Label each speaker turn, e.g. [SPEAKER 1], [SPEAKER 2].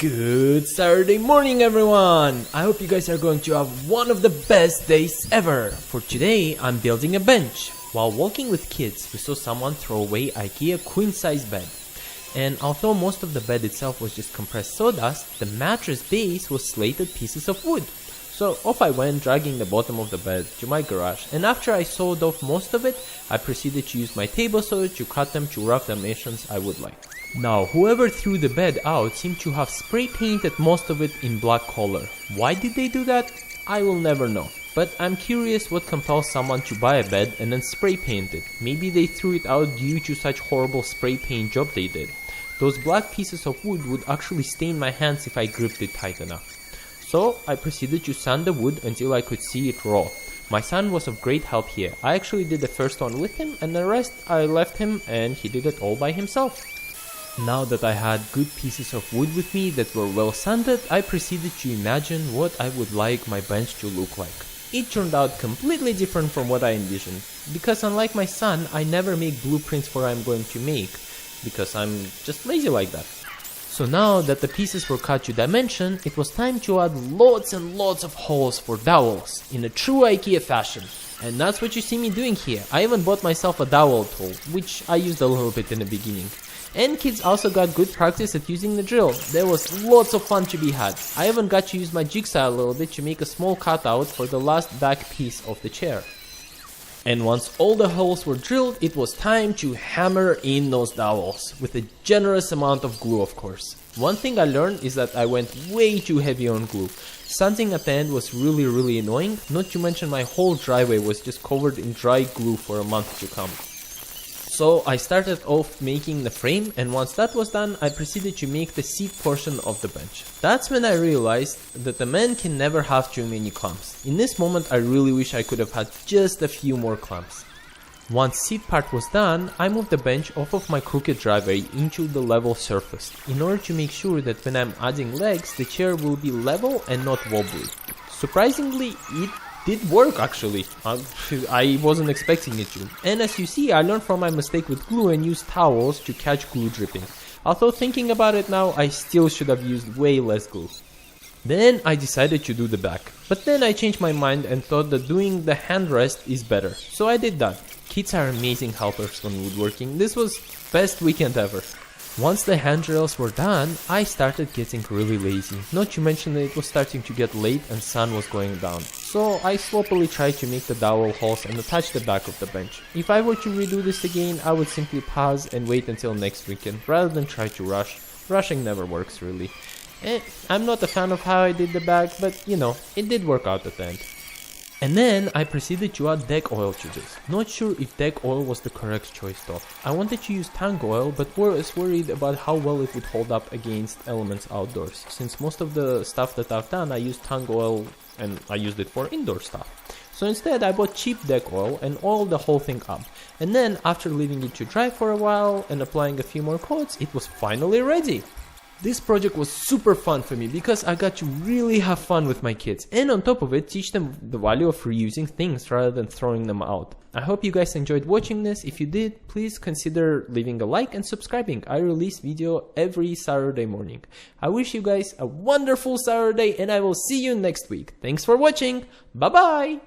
[SPEAKER 1] Good Saturday morning, everyone! I hope you guys are going to have one of the best days ever! For today, I'm building a bench. While walking with kids, we saw someone throw away IKEA queen-size bed. And although most of the bed itself was just compressed sawdust, the mattress base was slated pieces of wood. So off I went, dragging the bottom of the bed to my garage, and after I sawed off most of it, I proceeded to use my table saw to cut them to rough dimensions I would like. Now, whoever threw the bed out seemed to have spray painted most of it in black color. Why did they do that? I will never know. But I'm curious what compels someone to buy a bed and then spray paint it. Maybe they threw it out due to such horrible spray paint job they did. Those black pieces of wood would actually stain my hands if I gripped it tight enough. So I proceeded to sand the wood until I could see it raw. My son was of great help here. I actually did the first one with him, and the rest I left him and he did it all by himself. Now that I had good pieces of wood with me that were well sanded, I proceeded to imagine what I would like my bench to look like. It turned out completely different from what I envisioned, because unlike my son, I never make blueprints for what I'm going to make, because I'm just lazy like that. So now that the pieces were cut to dimension, it was time to add lots and lots of holes for dowels, in a true IKEA fashion. And that's what you see me doing here. I even bought myself a dowel tool, which I used a little bit in the beginning. And kids also got good practice at using the drill. There was lots of fun to be had. I even got to use my jigsaw a little bit to make a small cutout for the last back piece of the chair. And once all the holes were drilled, it was time to hammer in those dowels, with a generous amount of glue, of course. One thing I learned is that I went way too heavy on glue. Sanding at the end was really annoying, not to mention my whole driveway was just covered in dry glue for a month to come. So I started off making the frame, and once that was done, I proceeded to make the seat portion of the bench. That's when I realized that a man can never have too many clamps. In this moment, I really wish I could have had just a few more clamps. Once seat part was done, I moved the bench off of my crooked driveway into the level surface, in order to make sure that when I'm adding legs, the chair will be level and not wobbly. Surprisingly, it did work actually. I wasn't expecting it to. And as you see, I learned from my mistake with glue and used towels to catch glue dripping. Although thinking about it now, I still should have used way less glue. Then I decided to do the back. But then I changed my mind and thought that doing the handrest is better. So I did that. Kids are amazing helpers when woodworking. This was best weekend ever. Once the handrails were done, I started getting really lazy. Not to mention that it was starting to get late and sun was going down. So I sloppily tried to make the dowel holes and attach the back of the bench. If I were to redo this again, I would simply pause and wait until next weekend rather than try to rush. Rushing never works really. I'm not a fan of how I did the back, but you know, it did work out at the end. And then I proceeded to add deck oil to this. Not sure if deck oil was the correct choice though. I wanted to use tank oil, but was worried about how well it would hold up against elements outdoors. Since most of the stuff that I've done, I used tank oil and I used it for indoor stuff. So instead I bought cheap deck oil and oiled the whole thing up. And then after leaving it to dry for a while and applying a few more coats, it was finally ready. This project was super fun for me because I got to really have fun with my kids, and on top of it teach them the value of reusing things rather than throwing them out. I hope you guys enjoyed watching this. If you did, please consider leaving a like and subscribing. I release video every Saturday morning. I wish you guys a wonderful Saturday and I will see you next week. Thanks for watching. Bye bye.